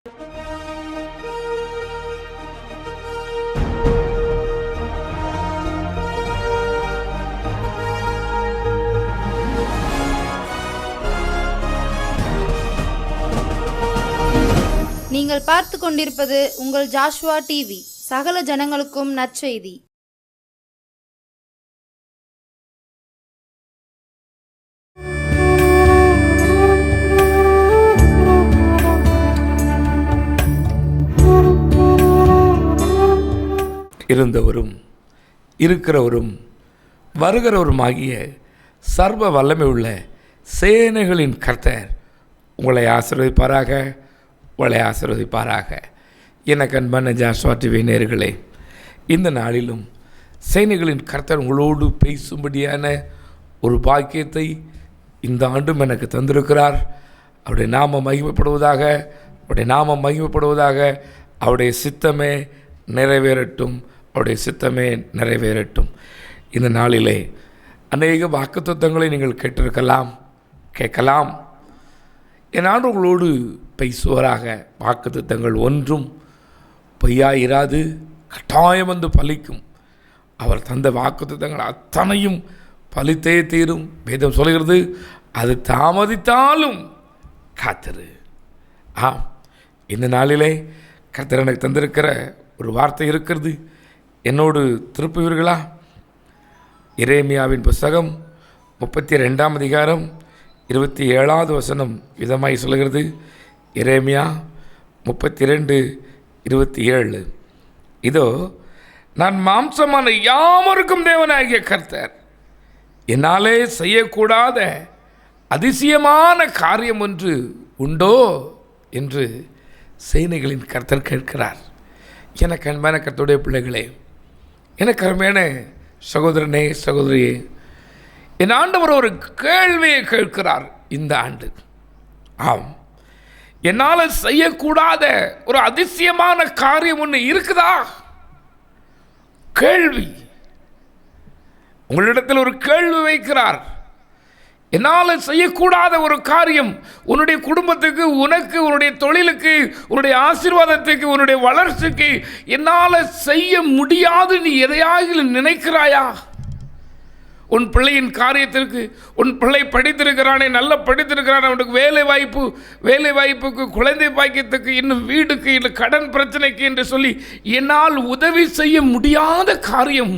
நீங்கள் பார்த்து கொண்டிருப்பது உங்கள் ஜாஷ்வா டிவி. சகல ஜனங்களுக்கும் நற்செய்தி. இருந்தவரும் இருக்கிறவரும் வருகிறவருமாகிய சர்வ வல்லமை உள்ள சேனைகளின் கர்த்தர் உங்களை ஆசீர்வதிப்பாராக. உங்களை ஆசீர்வதிப்பாராக. எனக்கு அன்பான ஜாஷ்வா டிவி நேயர்களே, இந்த நாளிலும் சேனைகளின் கர்த்தர் உங்களோடு பேசும்படியான ஒரு பாக்கியத்தை இந்த ஆண்டும் எனக்கு தந்திருக்கிறார். அவருடைய நாமம் மகிமைப்படுவதாக, அவருடைய நாமம் மகிமைப்படுவதாக. அவருடைய சித்தமே நிறைவேறட்டும், அவருடைய சித்தமே நிறைவேறட்டும். இந்த நாளிலே அநேக வாக்குத்தத்தங்களை நீங்கள் கேட்கலாம். என் ஆண்டு உங்களோடு பேசுவராக. வாக்குத்தத்தங்கள் ஒன்றும் பொய்யாயிராது, கட்டாயம் வந்து பலிக்கும். அவர் தந்த வாக்குத்தத்தங்கள் அத்தனையும் பலித்தே தீரும். வேதம் சொல்கிறது, அது தாமதித்தாலும் காத்திரு. இந்த நாளிலே கர்த்தர் எனக்கு தந்திருக்கிற ஒரு வார்த்தை இருக்கிறது. என்னோடு திருப்புவீர்களா? எரேமியாவின் புஸ்தகம் 32ஆம் அதிகாரம் 27வது வசனம் விதமாய் சொல்கிறது. எரேமியா 32:27. இதோ, நான் மாம்சமான யாவருக்கும் தேவனாகிய கர்த்தர், என்னாலே செய்யக்கூடாத அதிசயமான காரியம் ஒன்று உண்டோ என்று சேனைகளின் கர்த்தர் கேட்கிறார். எனக்கு அன்பான கர்த்தருடைய பிள்ளைகளே, எனக்கு அருமையான சகோதரனே சகோதரியே, என் ஆண்டவர் ஒரு கேள்வியை கேட்கிறார் இந்த ஆண்டு. என்னால் செய்யக்கூடாத ஒரு அதிசயமான காரியம் ஒன்று இருக்குதா? கேள்வி. உங்களிடத்தில் ஒரு கேள்வி வைக்கிறார். என்னால் செய்யக்கூடாத ஒரு காரியம் உன்னுடைய குடும்பத்துக்கு, உனக்கு, உன்னுடைய தொழிலுக்கு, உன்னுடைய ஆசீர்வாதத்துக்கு, உன்னுடைய வளர்ச்சிக்கு என்னால் செய்ய முடியாது நீ எதையாக நினைக்கிறாயா? உன் பிள்ளையின் காரியத்திற்கு, உன் பிள்ளை படித்திருக்கிறானே, நல்லா படித்திருக்கிறான், அவனுக்கு வேலை வாய்ப்புக்கு, குழந்தை பாக்கியத்துக்கு, இன்னும் வீடுக்கு, இல்லை கடன் பிரச்சனைக்கு என்று சொல்லி என்னால் உதவி செய்ய முடியாத காரியம்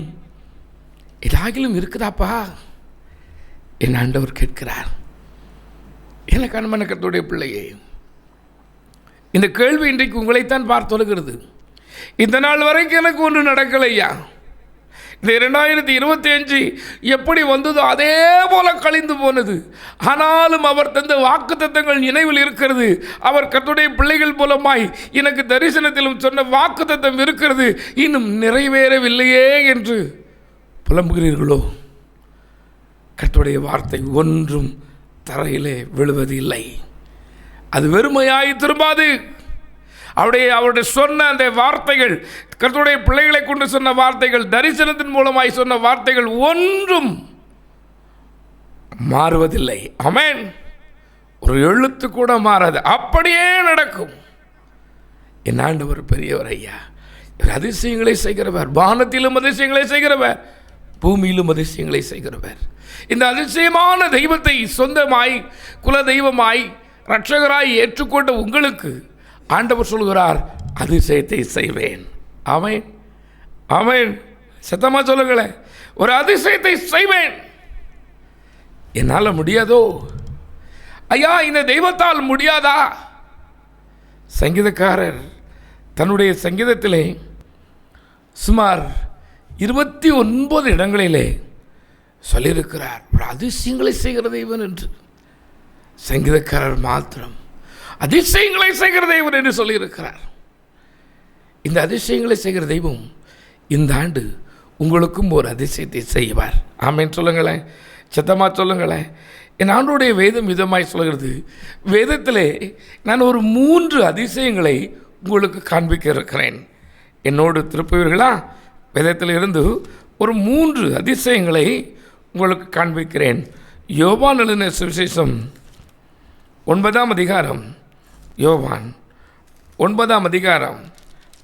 ஏதாகிலும் இருக்குதாப்பா? என் ஆண்டவர் கேட்கிறார். எனக்கு அன்பான கர்த்தருடைய பிள்ளையே, இந்த கேள்வி இன்றைக்கு உங்களைத்தான் பார்த்து சொல்கிறது. இந்த நாள் வரைக்கும் எனக்கு ஒன்று நடக்கலையா? இந்த 2025 எப்படி வந்ததோ அதே போல கழிந்து போனது. ஆனாலும் அவர் தந்த வாக்குத்தத்தங்கள் நினைவில் இருக்கிறது. அவர் கர்த்தருடைய பிள்ளைகள் மூலமாய் எனக்கு தரிசனத்திலும் சொன்ன வாக்குத்தத்தம் இருக்கிறது, இன்னும் நிறைவேறவில்லையே என்று புலம்புகிறீர்களோ? கர்த்தருடைய வார்த்தை ஒன்றும் தரையிலே விழுவது இல்லை. அது வெறுமையாய் திரும்பாது. அவருடைய சொன்ன அந்த வார்த்தைகள், கர்த்தருடைய பிள்ளைகளை கொண்டு சொன்ன வார்த்தைகள், தரிசனத்தின் மூலமாய் சொன்ன வார்த்தைகள் ஒன்றும் மாறுவதில்லை. ஆமென். ஒரு எழுத்து கூட மாறாது, அப்படியே நடக்கும். என் ஆண்டவர் பெரியவர் ஐயா. இவர் அதிசயங்களை செய்கிறவர். வானத்திலும் அதிசயங்களை செய்கிறவர், பூமியிலும் அதிசயங்களை செய்கிறவர். இந்த அதிசயமான தெய்வத்தை சொந்தமாய், குல தெய்வமாய், இரட்சகராய் ஏற்றுக்கொண்ட உங்களுக்கு ஆண்டவர் சொல்கிறார், அதிசயத்தை செய்வேன். ஆமென், ஆமென். சத்தமா சொல்லுங்களேன், ஒரு அதிசயத்தை செய்வேன். என்னால் முடியாதோ ஐயா? இந்த தெய்வத்தால் முடியாதா? சங்கீதக்காரர் தன்னுடைய சங்கீதத்திலே சுமார் 29 இடங்களிலே சொல்லியிருக்கிறார், ஒரு அதிசயங்களை செய்கிற தெய்வன் என்று. சங்கீதக்காரர் மாத்திரம் அதிசயங்களை செய்கிற தெய்வன் என்று சொல்லியிருக்கிறார். இந்த அதிசயங்களை செய்கிற தெய்வம் இந்த ஆண்டு உங்களுக்கும் ஒரு அதிசயத்தை செய்வார். ஆமென் சொல்லுங்களேன், சத்தமாக சொல்லுங்களேன். என் ஆண்டுடைய வேதம் விதமாய் சொல்கிறது. வேதத்திலே நான் ஒரு 3 அதிசயங்களை உங்களுக்கு காண்பிக்க இருக்கிறேன். என்னோடு திருப்புவீர்களா? வேதத்தில் இருந்து ஒரு 3 அதிசயங்களை உங்களுக்கு காண்பிக்கிறேன். யோவான் எழுதின சுவிசேஷம் 9ஆம் அதிகாரம், யோவான் 9ஆம் அதிகாரம்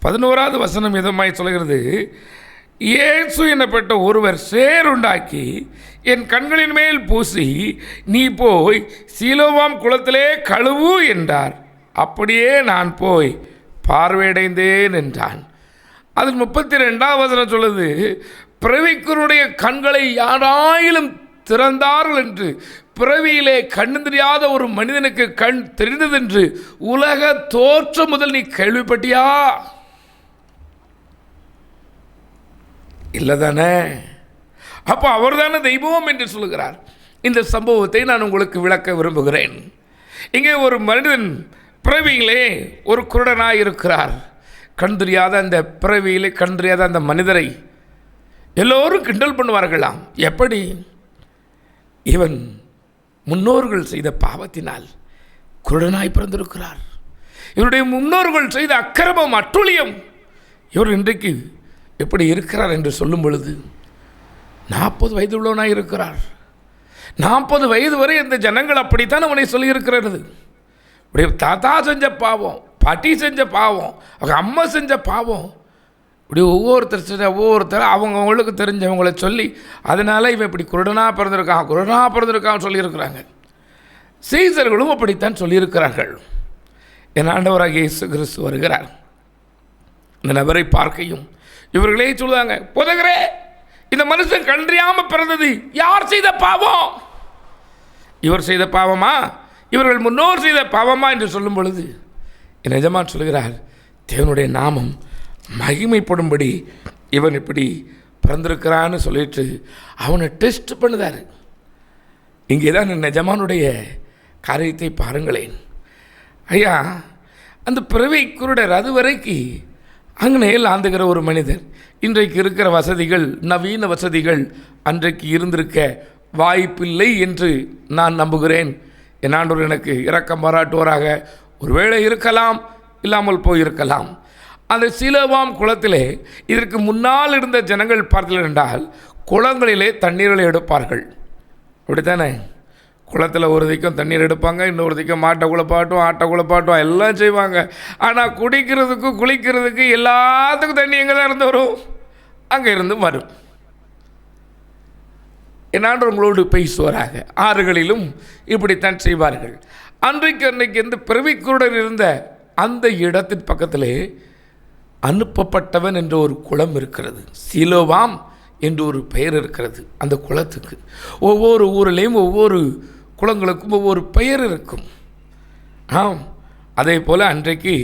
11வது வசனம் இதமாய் சொல்கிறது, இயேசு எனப்பட்ட ஒருவர் சேறுண்டாக்கி என் கண்களின் மேல் பூசி, நீ போய் சீலோவாம் குளத்திலே கழுவு என்றார். அப்படியே நான் போய் பார்வையடைந்தேன் என்றான். அதில் 32வது வசனம் சொல்லுது, பிறவிக்குருடைய கண்களை யாராயிலும் திறந்தார்கள் என்று, பிறவியிலே கண்ணு தெரியாத ஒரு மனிதனுக்கு கண் தெரிந்ததென்று உலக தோற்றம் முதல் நீ கேள்விப்பட்டியா? இல்லைதானே? அப்போ அவர் தானே தெய்வம் என்று சொல்லுகிறார். இந்த சம்பவத்தை நான் உங்களுக்கு விளக்க விரும்புகிறேன். இங்கே ஒரு மனிதன் பிறவியிலே ஒரு குருடனாய் இருக்கிறார். கண் தெரியாத அந்த பிறவியிலே கண் தெரியாத அந்த மனிதரை எல்லோரும் கிண்டல் பண்ணுவார்களாம். எப்படி? இவன் முன்னோர்கள் செய்த பாவத்தினால் குருடனாய் பிறந்திருக்கிறார். இவருடைய முன்னோர்கள் செய்த அக்கிரமம் அட்டுழியம் இவர் இன்றைக்கு எப்படி இருக்கிறார் என்று சொல்லும் பொழுது 40 வயது உள்ளவனாய் இருக்கிறார். 40 வயது வரை இந்த ஜனங்கள் அப்படித்தான் அவனை சொல்லியிருக்கிறது. இப்படி தாத்தா செஞ்ச பாவம், பாட்டி செஞ்ச பாவம், அவங்க அம்மா செஞ்ச பாவம், இப்படி ஒவ்வொருத்தர் அவங்கவுங்களுக்கு தெரிஞ்சவங்கள சொல்லி அதனால் இவன் இப்படி குருடனாக பிறந்திருக்கான்னு சொல்லியிருக்கிறாங்க. சீசர்களும் அப்படித்தான் சொல்லியிருக்கிறார்கள். என் ஆண்டவராகிய இயேசு கிறிஸ்து வருகிறார். இந்த நபரை பார்க்கையும் இவர்களே சொல்லுவாங்க, போதகரே, இந்த மனுஷன் கண்டறியாமல் பிறந்தது யார் செய்த பாவம்? இவர் செய்த பாவமா, இவர்கள் முன்னோர் செய்த பாவமா என்று சொல்லும் பொழுது என் எஜமான் சொல்கிறார், தேவனுடைய நாமம் மகிமைப்படும்படி இவன் இப்படி பிறந்திருக்கிறான்னு சொல்லிட்டு அவனை டெஸ்ட் பண்ணுதார். இங்கே தான் என் எஜமானுடைய காரியத்தை பாருங்களேன். ஐயா, அந்த பிறவை குருடர் அது வரைக்கும் அங்கனையில் ஆண்டுகிற ஒரு மனிதர், இன்றைக்கு இருக்கிற வசதிகள், நவீன வசதிகள் அன்றைக்கு இருந்திருக்க வாய்ப்பில்லை என்று நான் நம்புகிறேன். என் ஆண்டவர் எனக்கு இரக்கம் பாராட்டுவராக. ஒருவேளை இருக்கலாம், இல்லாமல் போயிருக்கலாம். அந்த சீலோவாம் குளத்திலே இதற்கு முன்னால் இருந்த ஜனங்கள் பார்த்தீர்கள் என்றால் குளங்களிலே தண்ணீர்களை எடுப்பார்கள். அப்படித்தானே? குளத்தில் ஒரு திக்கம் தண்ணீர் எடுப்பாங்க, இன்னொரு திக்கம் ஆட்டை குளப்பாட்டும் எல்லாம் செய்வாங்க. ஆனால் குடிக்கிறதுக்கு குளிக்கிறதுக்கு எல்லாத்துக்கும் தண்ணி எங்கே தான் இருந்து வரும்? அங்கே இருந்து வரும். என்னான்று உங்களோடு பேசுவாராக. ஆறுகளிலும் இப்படித்தான் செய்வார்கள். அன்றைக்கு எந்த பிறவிக்குருடன் இருந்த அந்த இடத்தின் பக்கத்திலே அனுப்பப்பட்டவன் என்ற ஒரு குளம் இருக்கிறது. சீலோவாம் என்று ஒரு பெயர் இருக்கிறது அந்த குளத்துக்கு. ஒவ்வொரு ஊரிலையும் ஒவ்வொரு குளங்களுக்கும் ஒவ்வொரு பெயர் இருக்கும். ஆம், அதே போல் அன்றைக்கு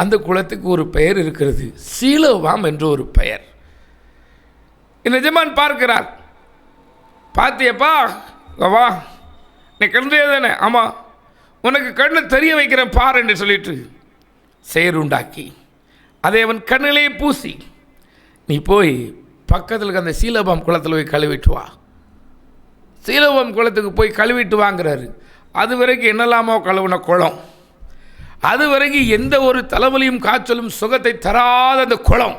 அந்த குளத்துக்கு ஒரு பெயர் இருக்கிறது, சீலோவாம் என்ற ஒரு பெயர். எஜமான் பார்க்கிறார். பார்த்தியப்பா, வா, நீ கண்டே தானே? ஆமாம், உனக்கு கண்ணு தெரிய வைக்கிறேன் பார் என்று சொல்லிட்டு சேருண்டாக்கி அதை அவன் கண்ணிலே பூசி, நீ போய் பக்கத்தில் அந்த சீலோவாம் குளத்தில் போய் கழுவிட்டு வா. சீலோவாம் குளத்துக்கு போய் கழுவிட்டு வாங்கிறாரு. அது வரைக்கும் என்னெல்லாமோ கழுவுன குளம், அது வரைக்கும் எந்த ஒரு தலைவலியும் காய்ச்சலும் சுகத்தை தராத அந்த குளம்.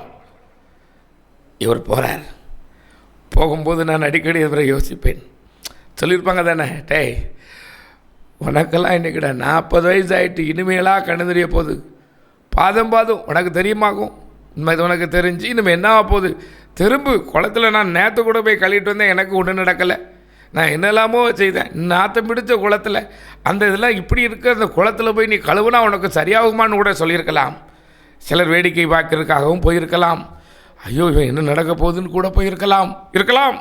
இவர் போகிறார். போகும்போது நான் அடிக்கடி இவரை யோசிப்பேன். சொல்லியிருப்பாங்க தானே, டேய் உனக்கெல்லாம் இன்றைக்கிட 40 வயசு ஆகிட்டு இனிமேலாக கண்ணு தெரிய போகுது, பாதம் உனக்கு தெரியுமாகும், இது உனக்கு தெரிஞ்சு இனிமேல் என்ன போகுது, திரும்ப குளத்தில் நான் நேற்று கூட போய் கழுவிட்டு வந்தேன், எனக்கு ஒன்றும் நடக்கலை, நான் என்னெல்லாமோ செய்தேன், நாற்றம் பிடிச்ச குளத்தில் அந்த இதெல்லாம் இப்படி இருக்கிற அந்த குளத்தில் போய் நீ கழுவுனா உனக்கு சரியாகுமான்னு கூட சொல்லியிருக்கலாம். சிலர் வேடிக்கை பார்க்கறதுக்காகவும் போயிருக்கலாம். ஐயோ இவன் என்ன நடக்க போகுதுன்னு கூட இருக்கலாம்.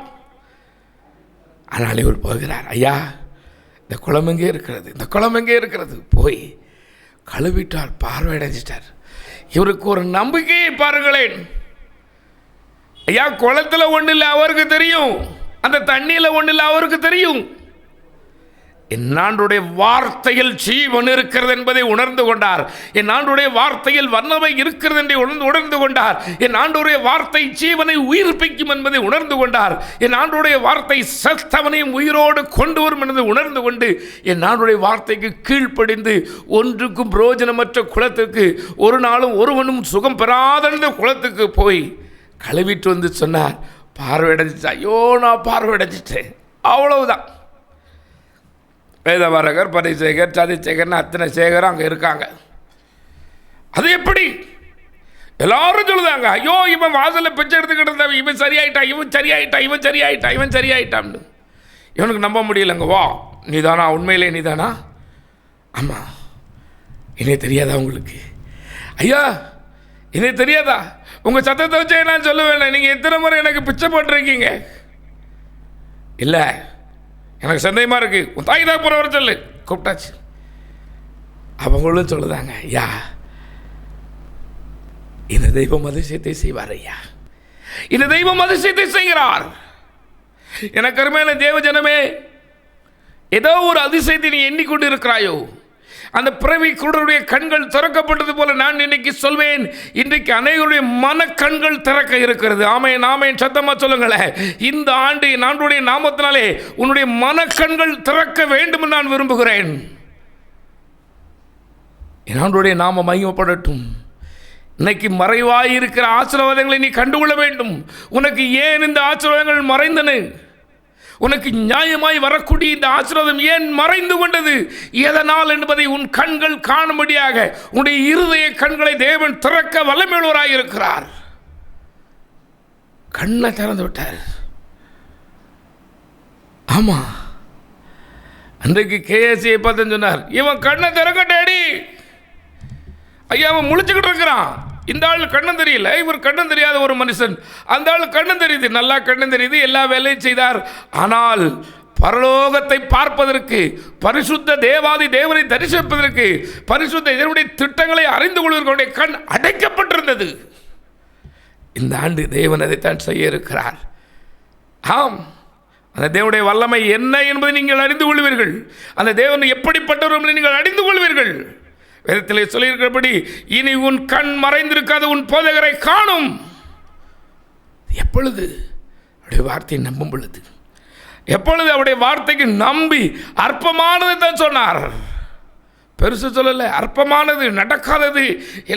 ஆனால் இவர் போகிறார். ஐயா, இந்த குளம் எங்கே இருக்கிறது, போய் கழுவிட்டார், பார்வையடைஞ்சிட்டார். இவருக்கு ஒரு நம்பிக்கையை பாருங்களேன். ஐயா, குளத்தில் ஒன்றும் இல்லை அவருக்கு தெரியும், அந்த தண்ணியில் ஒன்றும் இல்லை அவருக்கு தெரியும். என் ஆண்டுடைய வார்த்தையில் ஜீவன் இருக்கிறது என்பதை உணர்ந்து கொண்டார். என் ஆண்டுடைய வார்த்தையில் வல்லமை இருக்கிறது என்று உணர்ந்து கொண்டார். என் ஆண்டுடைய வார்த்தை ஜீவனை உயிர்ப்பிக்கும் என்பதை உணர்ந்து கொண்டார். என் ஆண்டுடைய வார்த்தை சத்தவனையும் உயிரோடு கொண்டு வரும் என்பதை உணர்ந்து கொண்டு என் ஆண்டுடைய வார்த்தைக்கு கீழ்ப்படிந்து ஒன்றுக்கும் பிரயோஜனமற்ற குளத்துக்கு, ஒரு நாளும் ஒருவனும் சுகம் பெறாத குளத்துக்கு போய் கழுவிட்டு வந்து சொன்னார், பார்வையடைஞ்சிட்டா. ஐயோ, நான் பார்வையடைஞ்சிட்டேன், அவ்வளவுதான். வேதவரகர், பரிசேகர், சதிசேகர்னு அத்தனை சேகரும் அங்கே இருக்காங்க. அதே எப்படி? எல்லாரும் சொல்லுதாங்க, ஐயோ இவன் வாசலில் பிச்சை எடுத்துக்கிட்டு இருந்தா, இவன் சரியாயிட்டான், இவன் சரியாயிட்டான், இவன் சரியாயிட்டான், இவன் சரியாயிட்டான்னு. இவனுக்கு நம்ப முடியலங்க. வா, நீதானா? உண்மையிலே நீதானா? ஆமாம். என்னை தெரியாதா உங்களுக்கு? ஐயா, என்னை தெரியாதா? உங்கள் சத்தத்தை வச்சே நான் சொல்லுவேன், நீங்கள் எத்தனை முறை எனக்கு பிச்சை போட்டிருக்கீங்க. இல்லை, எனக்கு சந்தேகமாக இருக்கு, உன் தாய் தான் போகிற வர சொல்லு. கூப்பிட்டாச்சு. அவங்களும் சொல்லுதாங்க, ஐயா இந்த தெய்வம் அதிசயத்தை செய்வார். ஐயா இந்த தெய்வம் அதிசயத்தை செய்கிறார். எனக்கு அருமையான தேவ ஜனமே, ஏதோ ஒரு அதிசயத்தை நீ எண்ணிக்கொண்டு இருக்கிறாயோ, அந்த பிறவி குருடருடைய கண்கள் திறக்கப்பட்டது போல நான் இன்னைக்கு சொல்வேன், இன்றைக்கு அனைவருடைய மனக்கண்கள் திறக்க இருக்கிறது. ஆமென், ஆமென், சத்தமா சொல்லுங்களேன். இந்த ஆண்டு ஆண்டவருடைய நாமத்தினாலே உன்னுடைய மனக்கண்கள் திறக்க வேண்டும் என்று நான் விரும்புகிறேன். என் ஆண்டவருடைய நாமம் மகிமைப்படட்டும். இன்னைக்கு மறைவாய் இருக்கிற ஆசீர்வாதங்களை நீ கண்டுகொள்ள வேண்டும். உனக்கு ஏன் இந்த ஆசீர்வாதங்கள் மறைந்தன? உனக்கு நியாயமாய் வரக்கூடிய இந்த ஆசீர்வாதம் ஏன் மறைந்து கொண்டது, எதனால் என்பதை உன் கண்கள் காணும்படியாக உன்னுடைய இருதய கண்களை தேவன் திறக்க வல்லமையுள்ளவராய் இருக்கிறார். கண்ணை திறந்து விட்டார். ஆமா, அன்றைக்கு கேஎஸ்சியை பார்த்து சொன்னார், இவன் கண்ணை திறக்கட்டேடி. ஐயா, அவன் முழிச்சுக்கிட்டு இருக்கிறான். இந்த ஆள் கண்ணம் தெரியல, இவர் கண்ணம் தெரியாத ஒரு மனுஷன். அந்த ஆள் கண்ணம் தெரியுது, நல்லா கண்ணம் தெரியுது, எல்லா வேலையும் செய்தார். ஆனால் பரலோகத்தை பார்ப்பதற்கு, பரிசுத்த தேவாதி தேவனை தரிசிப்பதற்கு, பரிசுத்த தேவனுடைய திட்டங்களை அறிந்து கொள்வதற்குடைய கண் அடைக்கப்பட்டிருந்தது. இந்த ஆண்டு தேவன் அதைத்தான் செய்ய இருக்கிறார். ஆம், அந்த தேவனுடைய வல்லமை என்ன என்பதை நீங்கள் அறிந்து கொள்வீர்கள். அந்த தேவன் எப்படிப்பட்டவர் என்பதை நீங்கள் அறிந்து கொள்வீர்கள். வேதத்திலே சொல்லியிருக்கிறபடி, இனி உன் கண் மறைந்திருக்காத உன் போதகரை காணும். எப்பொழுது? அவருடைய வார்த்தையை நம்பும் பொழுது. எப்பொழுது? அவருடைய வார்த்தைக்கு நம்பி அற்பமானது தான் சொன்னார். பெருசு சொல்லலை, அற்பமானது, நடக்காதது,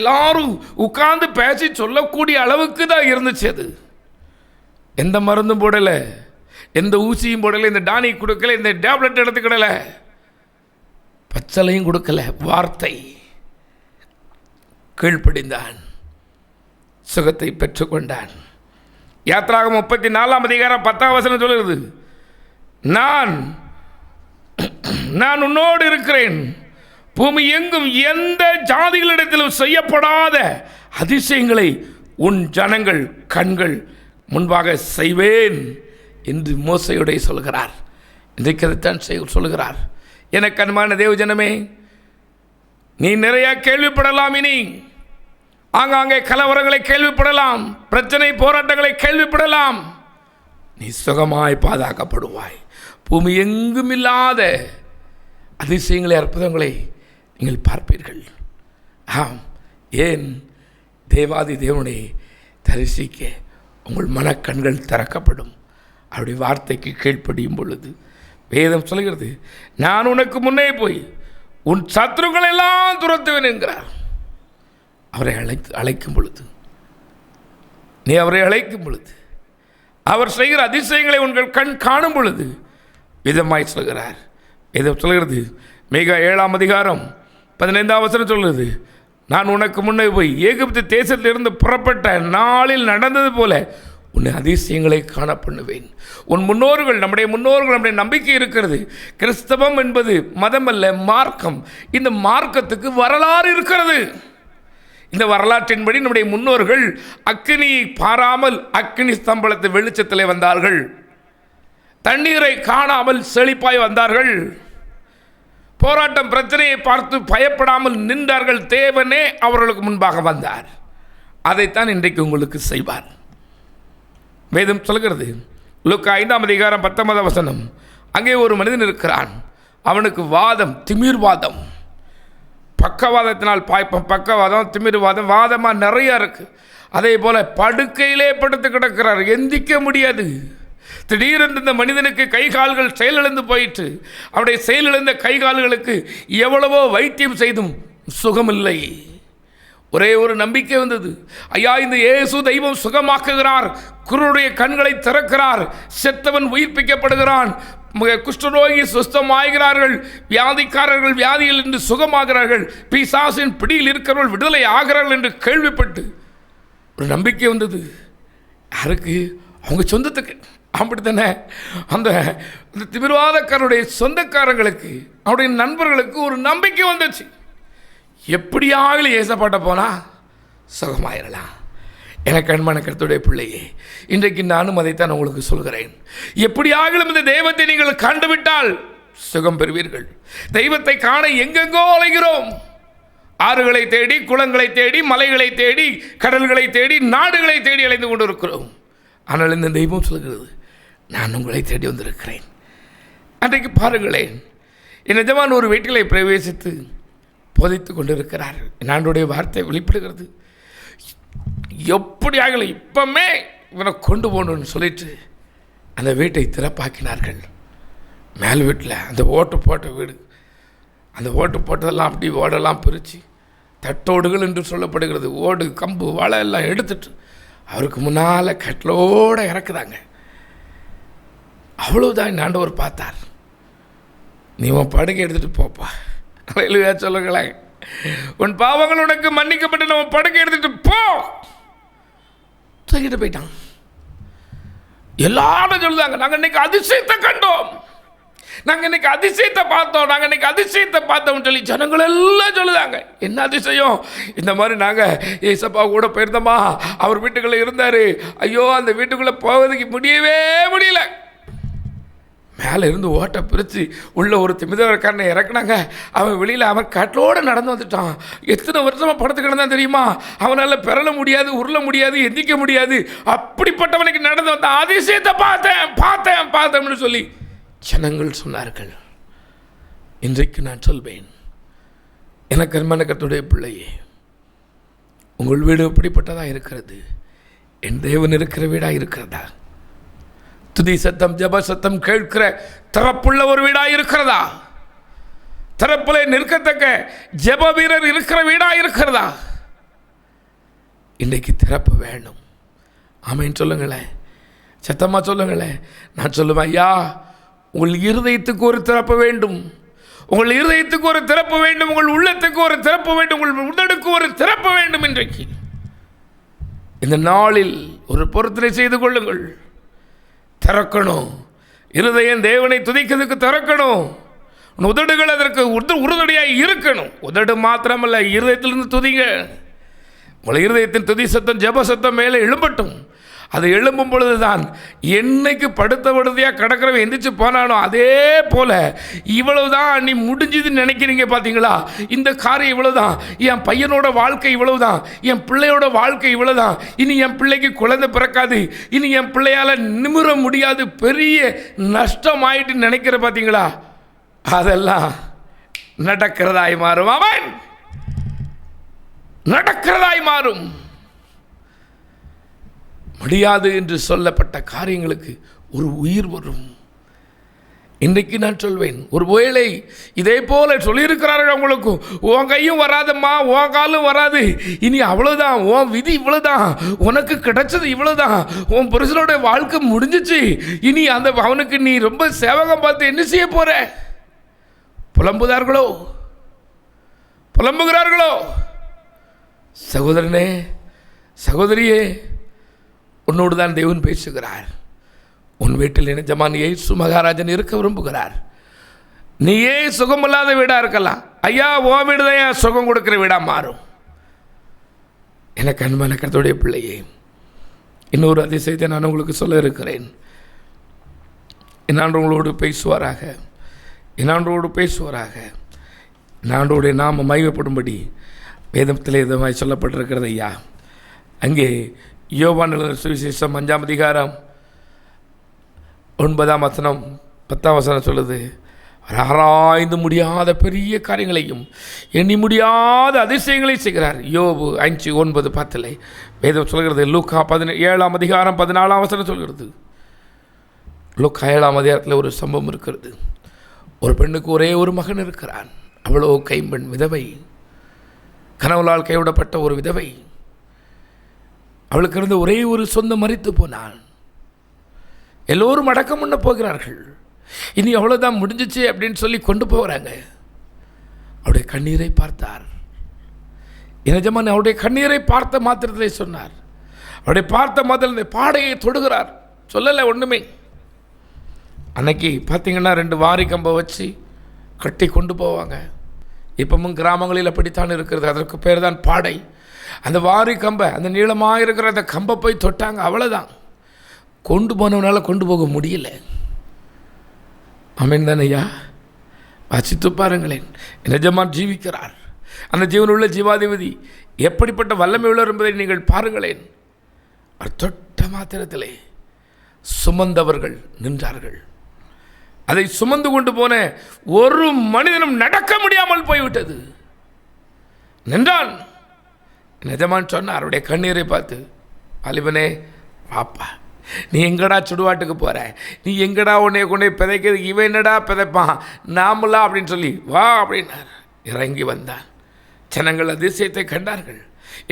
எல்லாரும் உட்கார்ந்து பேசி சொல்லக்கூடிய அளவுக்கு தான் இருந்துச்சு. அது எந்த மருந்தும் போடலை, எந்த ஊசியும் போடலை, இந்த டானிக் கொடுக்கல, இந்த டேப்லெட் எடுத்துக்கிடலை, பச்சளையும் கொடுக்கல. வார்த்தை. கீழ்ப்படிந்தான், சுகத்தை பெற்றுக்கொண்டான். யாத்திராகமம் 34 அதிகாரம் 10 சொல்லுகிறது, நான் உன்னோடு இருக்கிறேன், பூமி எங்கும் எந்த ஜாதிகளிடத்திலும் செய்யப்படாத அதிசயங்களை உன் ஜனங்கள் கண்கள் முன்பாக செய்வேன் என்று மோசையோட சொல்கிறார். இன்றைக்கு அதைத்தான் சொல்கிறார். எனக்கு அன்பான தேவ ஜனமே, நீ நிறைய கேள்விப்படலாம். இனி ஆங்காங்கே கலவரங்களை கேள்விப்படலாம், பிரச்சனை போராட்டங்களை கேள்விப்படலாம். நீ சுகமாய் பாதுகாக்கப்படுவாய். பூமி எங்கும் இல்லாத அதிசயங்களை, அற்புதங்களை நீங்கள் பார்ப்பீர்கள். ஆம், ஏன்? தேவாதி தேவனை தரிசிக்க உங்கள் மனக்கண்கள் திறக்கப்படும். அவருடைய வார்த்தைக்கு கீழ்ப்படியும் பொழுது வேதம் சொல்கிறது, நான் உனக்கு முன்னே போய் உன் சத்துருக்களை எல்லாம் துரத்துவேன் என்கிறார். அவரை அழைக்கும் பொழுது, நீ அவரை அழைக்கும் பொழுது, அவர் செய்கிற அதிசயங்களை உங்கள் கண் காணும் பொழுது விதமாய் சொல்கிறார். வேதம் சொல்கிறது, மீகா 7 அதிகாரம் 15 சொல்கிறது, நான் உனக்கு முன்னே போய் எகிப்து தேசத்திலிருந்து புறப்பட்ட நாளில் நடந்தது போல உன்னை அதிசயங்களை காண பண்ணுவேன். உன் முன்னோர்கள், நம்முடைய நம்பிக்கை இருக்கிறது. கிறிஸ்தவம் என்பது மதம் அல்ல, மார்க்கம். இந்த மார்க்கத்துக்கு வரலாறு இருக்கிறது. இந்த வரலாற்றின்படி நம்முடைய முன்னோர்கள் அக்கினியை பாராமல் அக்கினி ஸ்தம்பலத்து வெளிச்சத்திலே வந்தார்கள். தண்ணீரை காணாமல் செழிப்பாய் வந்தார்கள். போராட்டம் பிரச்சனையை பார்த்து பயப்படாமல் நின்றார்கள். தேவனே அவர்களுக்கு முன்பாக வந்தார். அதைத்தான் இன்றைக்கு உங்களுக்கு செய்வார். வேதம் சொல்கிறது, லூக்கா 5 அதிகாரம் 19 அங்கே ஒரு மனிதன் இருக்கிறான். அவனுக்கு வாதம், திமிர்வாதம், பக்கவாதத்தினால் பக்கவாதம், திமிர்வாதம், வாதமாக நிறையா இருக்குது. அதே போல் படுக்கையிலே படுத்து கிடக்கிறார், எந்திக்க முடியாது. திடீரென்று இந்த மனிதனுக்கு கை கால்கள் செயலிழந்து போயிற்று. அவருடைய செயலிழந்த கை கால்களுக்கு எவ்வளவோ வைத்தியம் செய்தும் சுகமில்லை. ஒரே ஒரு நம்பிக்கை வந்தது, ஐயா இந்த இயேசு தெய்வம் சுகமாக்குகிறார், குருடைய கண்களை திறக்கிறார், செத்தவன் உயிர்ப்பிக்கப்படுகிறான், குஷ்டரோகி சுஸ்தமாகிறார்கள், வியாதிக்காரர்கள் வியாதியில் இருந்து சுகமாகிறார்கள், பிசாசின் பிடியில் இருக்கிறவர்கள் விடுதலை ஆகிறார்கள் என்று கேள்விப்பட்டு ஒரு நம்பிக்கை வந்தது. யாருக்கு? அவங்க சொந்தத்துக்கு. அப்படித்தானே அந்த திமிர்வாதக்காரருடைய சொந்தக்காரங்களுக்கு, அவருடைய நண்பர்களுக்கு ஒரு நம்பிக்கை வந்துச்சு. எப்படியாக ஏசப்பாட்ட போனால் சுகமாயிரலாம். எனக்கு அன்பான கர்த்தருடைய பிள்ளையே, இன்றைக்கு நானும் அதைத்தான் உங்களுக்கு சொல்கிறேன். எப்படியாகிலும் இந்த தெய்வத்தை நீங்கள் கண்டுவிட்டால் சுகம் பெறுவீர்கள். தெய்வத்தை காண எங்கெங்கோ அலைகிறோம். ஆறுகளை தேடி, குளங்களை தேடி, மலைகளை தேடி, கடல்களை தேடி, நாடுகளை தேடி அலைந்து கொண்டு இருக்கிறோம். ஆனால் இந்த தெய்வம் சொல்கிறது, நான் உங்களை தேடி வந்திருக்கிறேன். அன்றைக்கு பாருங்களேன், என் எஜமான் ஒரு வீட்டிலே பிரவேசித்து போதித்து கொண்டிருக்கிறார். ஆண்டவருடைய வார்த்தை வெளிப்படுகிறது. எப்படியாக இப்பமே இவனை கொண்டு போகணும்னு சொல்லிட்டு அந்த வீட்டை திறப்பாக்கினார்கள். மேல் வீட்டில் அந்த ஓட்டு போட்ட வீடு, அந்த ஓட்டு போட்டதெல்லாம் அப்படி ஓடெல்லாம் பிரித்து தட்டோடுகள் என்று சொல்லப்படுகிறது. ஓடு, கம்பு, வாழை எல்லாம் எடுத்துட்டு அவருக்கு முன்னால் கட்டிலோடு இறக்குறாங்க. அவ்வளவுதான் ஆண்டவர் பார்த்தார். நீ உன் படுக்கை எடுத்துகிட்டு போப்பா. இல்லையா சொல்லுங்களேன், உன் பாவங்கள் உனக்கு மன்னிக்கப்பட்டு நம்ம படுக்கை எடுத்துகிட்டு போ தூக்கிட்டு போயிட்டான். எல்லாரும் சொல்லுதாங்க, நாங்கள் இன்னைக்கு அதிசயத்தை கண்டோம், நாங்கள் இன்னைக்கு அதிசயத்தை பார்த்தோம், நாங்கள் இன்னைக்கு அதிசயத்தை பார்த்தோம்னு சொல்லி ஜனங்கள் எல்லாம் சொல்லுதாங்க. என்ன அதிசயம்? இந்த மாதிரி நாங்கள் ஏசப்பா கூட போயிருந்தோமா, அவர் வீட்டுக்குள்ளே இருந்தார். ஐயோ, அந்த வீட்டுக்குள்ளே போவதுக்கு முடியவே முடியல. மேலே இருந்து ஓட்டை பிரித்து உள்ள ஒரு திமிதக்காரனை இறக்குனாங்க. அவன் வெளியில் அவன் கட்டிலோடு நடந்து வந்துட்டான். எத்தனை வருஷமாக படுத்து கிடந்தான் தெரியுமா? அவனால் பெறல முடியாது, உருள முடியாது, எந்திக்க முடியாது. அப்படிப்பட்டவனுக்கு நடந்து வந்தான். அதிசயத்தை பார்த்தேன்னு சொல்லி ஜனங்கள் சொன்னார்கள். இன்றைக்கு நான் சொல்வேன், எனக்கு அன்பான கர்த்தருடைய பிள்ளையே, உங்கள் வீடு எப்படிப்பட்டதாக இருக்கிறது? என் தேவன் இருக்கிற வீடாக இருக்கிறதா? துதி சத்தம், ஜப சத்தம் கேட்கிற திறப்புள்ள ஒரு வீடாக இருக்கிறதா? திறப்பில் நிற்கத்தக்க ஜப வீரர் இருக்கிற வீடாக இருக்கிறதா? இன்றைக்கு திறப்பு வேணும். ஆமேன்னு சொல்லுங்களேன், சத்தமாக சொல்லுங்களேன். நான் சொல்லுவேன், ஐயா, உங்கள் இருதயத்துக்கு ஒரு திறப்பு வேண்டும், உங்கள் இருதயத்துக்கு ஒரு திறப்பு வேண்டும், உங்கள் உள்ளத்துக்கு ஒரு திறப்பு வேண்டும், உங்கள் உடலுக்கு ஒரு திறப்பு வேண்டும். இன்றைக்கு இந்த நாளில் ஒரு பொருத்தனை செய்து கொள்ளுங்கள். திறக்கணும். இருதயம் தேவனை துதிக்கிறதுக்கு திறக்கணும். உதடுகள் அதற்கு உறுதுணையாக இருக்கணும். உதடு மாத்திரமல்ல, இருதயத்திலிருந்து துதிங்க. உங்கள் இருதயத்தின் துதி சத்தம், ஜப சத்தம் மேலே எழும்பட்டும். அது எழும்பும் பொழுது தான் என்னைக்கு படுத்த படுத்தையாக கிடக்கிறவன் எந்திரிச்சு போனானோ அதே போல் இவ்வளவுதான் நீ முடிஞ்சுதுன்னு நினைக்கிறீங்க. பார்த்தீங்களா, இந்த காரியம் இவ்வளவுதான், என் பையனோட வாழ்க்கை இவ்வளவுதான், என் பிள்ளையோட வாழ்க்கை இவ்வளவுதான், இனி என் பிள்ளைக்கு குழந்தை பிறக்காது, இனி என் பிள்ளையால் நிமிர முடியாது, பெரிய நஷ்டமாயிட்டு நினைக்கிற பார்த்தீங்களா, அதெல்லாம் நடக்கிறதாய் மாறும். அவன் நடக்கிறதாய் மாறும். முடியாது என்று சொல்லப்பட்ட காரியங்களுக்கு ஒரு உயிர் வரும். இன்றைக்கு நான் சொல்வேன், ஒரு வேளை இதே போல சொல்லியிருக்கிறார்கள் அவங்களுக்கும், உன் கையும் வராதம்மா, உன் காலும் வராது, இனி அவ்வளோதான், உன் விதி இவ்வளோதான், உனக்கு கிடைச்சது இவ்வளோதான், உன் புருஷனோட வாழ்க்கை முடிஞ்சிச்சு, இனி அந்த அவனுக்கு நீ ரொம்ப சேவகம் பார்த்து என்ன செய்ய போற? புலம்புகிறார்களோ? சகோதரனே, சகோதரியே, உன்னோடு தான் தேவன் பேசுகிறார். உன் வீட்டில் எஜமான் இயேசு மகாராஜன் இருக்க விரும்புகிறார். நீயே சுகமில்லாத வீடாக இருக்கலாம், ஐயா உன் வீடு தான் ஏன் சுகம் கொடுக்குற வீடாக மாறும். எனக்கு அன்பான கர்த்தருடைய பிள்ளையே, இன்னொரு அதிசயத்தை நான் உங்களுக்கு சொல்ல இருக்கிறேன். என்னாண்டோடு பேசுவாராக, என்னாண்டோடைய நாம மகிமைப்படும்படி வேதத்தில் இதமாய் சொல்லப்பட்டிருக்கிறது. ஐயா, அங்கே யோவான் எழுதின சுவிசேஷம் 5ஆம் அதிகாரம் 9ஆம் வசனம் 10ஆம் வசனம் சொல்லுது, ஆராய்ந்து முடியாத பெரிய காரியங்களையும் எண்ணி முடியாத அதிசயங்களையும் செய்கிறார். யோபு 5:9-10 வேதம் சொல்கிறது. லூக்கா 7ஆம் அதிகாரம் 14ஆம் வசனம் சொல்கிறது. லூக்கா 7ஆம் அதிகாரத்தில் ஒரு சம்பவம் இருக்கிறது. ஒரு பெண்ணுக்கு ஒரே ஒரு மகன் இருக்கிறான். அவ்வளோ கைம்பெண், விதவை, கணவனால் கைவிடப்பட்ட ஒரு விதவை. அவளுக்கு இருந்த ஒரே ஒரு சொந்தம் மரித்து போனான். எல்லோரும் அடக்கம் பண்ண போகிறார்கள். இனி அவ்வளோதான் முடிஞ்சிச்சு அப்படின்னு சொல்லி கொண்டு போகிறாங்க. அவருடைய கண்ணீரை பார்த்தார். எஜமான் அவருடைய கண்ணீரை பார்த்த மாத்திரத்திலே சொன்னார். அவருடைய பார்த்த மாத்திரத்திலே பாடையை தொடுகிறார். சொல்லலை ஒன்றுமே. அன்னைக்கு பார்த்தீங்கன்னா 2 வாரி கம்பை வச்சு கட்டி கொண்டு போவாங்க. இப்பவும் கிராமங்களில் அப்படித்தான் இருக்கிறது. அதற்கு பேர் தான் பாடை. அந்த வாரி கம்பை, அந்த நீளமாக இருக்கிற அந்த கம்பை போய் தொட்டாங்க, அவ்வளோதான். கொண்டு போனவனால கொண்டு போக முடியல. ஆமென் தானே ஐயா? வாசித்து பாருங்களேன். எஜமான் ஜீவிக்கிறார். அந்த ஜீவனுள்ள ஜீவாதிபதி எப்படிப்பட்ட வல்லமை உள்ளவர் என்பதை நீங்கள் பாருங்களேன். அவர் தொட்ட மாத்திரத்திலே சுமந்தவர்கள் நின்றார்கள். அதை சுமந்து கொண்டு போன ஒரு மனிதனும் நடக்க முடியாமல் போய்விட்டது. நின்றான். எஜமான் சொன்னார் அவருடைய கண்ணீரை பார்த்து, வாலிபனே வாப்பா, நீ எங்கடா சுடுவாட்டுக்கு போகிற, நீ எங்கடா உன்னை கொண்டே பிதைக்கிறது, இவன் என்னடா பிதைப்பான், நாமளா அப்படின்னு சொல்லி வா அப்படின்னார். இறங்கி வந்தான். ஜனங்கள் அதிசயத்தை கண்டார்கள்.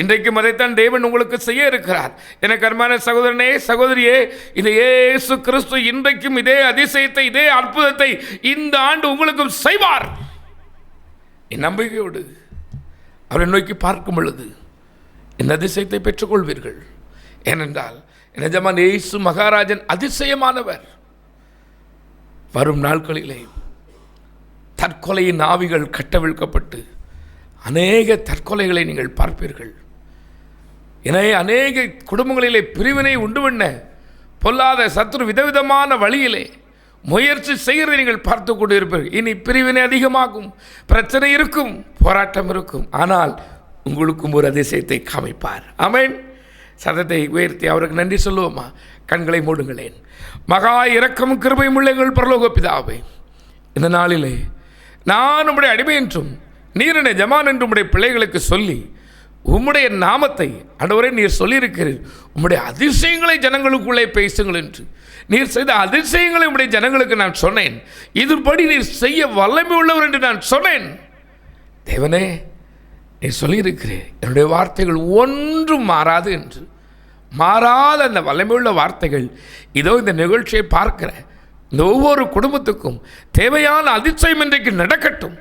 இன்றைக்கும் அதைத்தான் தேவன் உங்களுக்கு செய்ய இருக்கிறார். எனக்கு அருமையான சகோதரனே, சகோதரியே, இது இயேசு கிறிஸ்து இன்றைக்கும் இதே அதிசயத்தை, இதே அற்புதத்தை இந்த ஆண்டு உங்களுக்கும் செய்வார். என் நம்பிக்கையோடு அவரை நோக்கி பார்க்கும் பொழுது இந்த அதிசயத்தை பெற்றுக்கொள்வீர்கள். ஏனென்றால் எஜமான் இயேசு மகாராஜன் அதிசயமானவர். வரும் நாட்களிலே தற்கொலையின் ஆவிகள் கட்டவிழ்க்கப்பட்டு அநேக தற்கொலைகளை நீங்கள் பார்ப்பீர்கள். எனவே அநேக குடும்பங்களிலே பிரிவினை உண்டு பண்ண பொல்லாத சத்துரு விதவிதமான வழியிலே முயற்சி செய்கிறதை நீங்கள் பார்த்து கொண்டு இருப்பீர்கள். இனி பிரிவினை அதிகமாகும், பிரச்சனை இருக்கும், போராட்டம் இருக்கும். ஆனால் உங்களுக்கும் ஒரு அதிசயத்தை காமிப்பார். ஆமென். சத்தத்தை உயர்த்தி அவருக்கு நன்றி சொல்லுவோமா? கண்களை மூடுங்களேன். மகா இரக்கமும் கிருபையும் உள்ள எங்கள் பரலோக பிதாவே, இந்த நாளிலே நான் உம்முடைய அடிமை என்றும் நீர் என் எஜமான் என்று உம்முடைய பிள்ளைகளுக்கு சொல்லி உம்முடைய நாமத்தை ஆண்டவரே நீர் சொல்லியிருக்கிறீர். உம்முடைய அதிசயங்களை ஜனங்களுக்குள்ளே பேசுங்கள் என்று நீர் செய்த அதிசயங்களை உம்முடைய ஜனங்களுக்கு நான் சொன்னேன். இதுபடி நீர் செய்ய வல்லமை உள்ளவர் என்று நான் சொன்னேன். தேவனே, நீர் சொல்லியிருக்கிறேன் என்னுடைய வார்த்தைகள் ஒன்றும் மாறாது என்று. மாறாத அந்த வல்லமையுள்ள வார்த்தைகள் இதோ இந்த நிகழ்ச்சியை பார்க்கிற இந்த ஒவ்வொரு குடும்பத்துக்கும் தேவையான அதிசயம் இன்றைக்கு நடக்கட்டும்.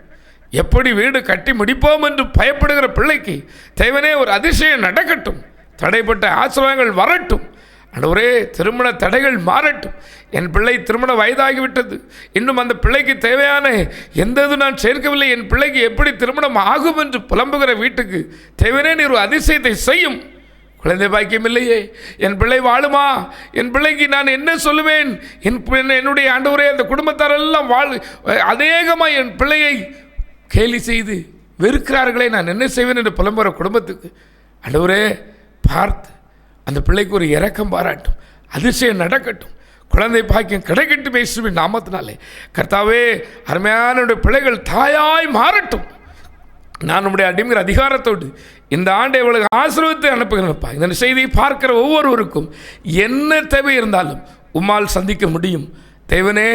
எப்படி வீடு கட்டி முடிப்போம் என்று பயப்படுகிற பிள்ளைக்கு தேவனே ஒரு அதிசயம் நடக்கட்டும். தடைப்பட்ட ஆசீர்வாதங்கள் வரட்டும். ஆண்டவரே, திருமண தடைகள் மாறட்டும். என் பிள்ளை திருமண வயதாகிவிட்டது, இன்னும் அந்த பிள்ளைக்கு தேவையான எந்த இது நான் சேர்க்கவில்லை, என் பிள்ளைக்கு எப்படி திருமணம் ஆகும் என்று புலம்புகிற வீட்டுக்கு தேவனே நீர் ஒரு அதிசயத்தை செய்யும். குழந்தை பாக்கியம் இல்லையே, என் பிள்ளை வாழுமா, என் பிள்ளைக்கு நான் என்ன சொல்லுவேன், என்னுடைய ஆண்டவரே அந்த குடும்பத்தாரெல்லாம் அநேகமாக என் பிள்ளையை கேலி செய்து வெறுக்கிறார்களே, நான் என்ன செய்வேன் என்று புலம்புகிற குடும்பத்துக்கு ஆண்டவரே பார்த்து அந்த பிள்ளைக்கு ஒரு இரக்கம் பாராட்டும், அதிசயம் நடக்கட்டும், குழந்தை பாக்கியம் கிடைக்கட்டும் இயேசுவின் நாமத்தினாலே. கர்த்தாவே, அருமையான பிள்ளைகள் தாயாய் மாறட்டும். நான் நம்முடைய அடிமைகிற அதிகாரத்தோடு இந்த ஆண்டை இவளுக்கு ஆசீர்வாதத்தை அனுப்புகிறேன்ப்பா. இந்த செய்தியை பார்க்கிற ஒவ்வொருவருக்கும் என்ன தேவை இருந்தாலும் உம்மால் சந்திக்க முடியும். தேவனே,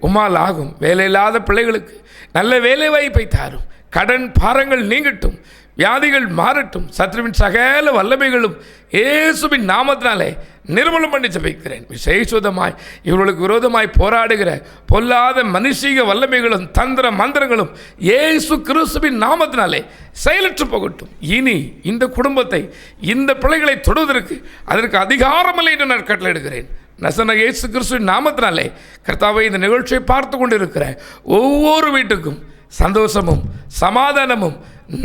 உம்மால் ஆகும். வேலையில்லாத பிள்ளைகளுக்கு நல்ல வேலை வாய்ப்பை தாரும். கடன் பாரங்கள் நீங்கட்டும், வியாதிகள் மாறட்டும். சத்ருவின் சகல வல்லமைகளும் இயேசுவின் நாமத்தினாலே நிர்மூலம் பண்ணி ஜெபிக்கிறேன். விசேஷமாய் இவர்களுக்கு விரோதமாய் போராடுகிற பொல்லாத மனுஷீக வல்லமைகளும் தந்திர மந்திரங்களும் இயேசு கிறிஸ்துவின் நாமத்தினாலே செயலற்று போகட்டும். இனி இந்த குடும்பத்தை, இந்த பிள்ளைகளை தொடுவதற்கு அதற்கு அதிகாரமில்லை என்று நான் கட்டளையிடுகிறேன். நசன இயேசு கிறிஸ்துவின் நாமத்தினாலே கர்த்தாவை இந்த நிகழ்ச்சியை பார்த்து கொண்டிருக்கிற ஒவ்வொரு வீட்டுக்கும் சந்தோஷமும் சமாதானமும்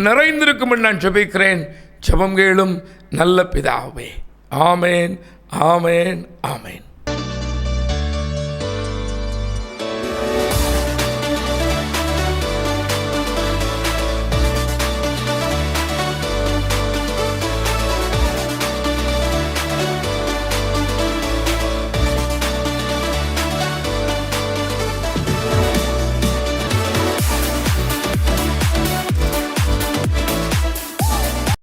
நிறைந்திருக்கும் என்று நான் ஜெபிக்கிறேன். ஜெபம் கேளும் நல்ல பிதாவே. ஆமேன், ஆமேன், ஆமேன்.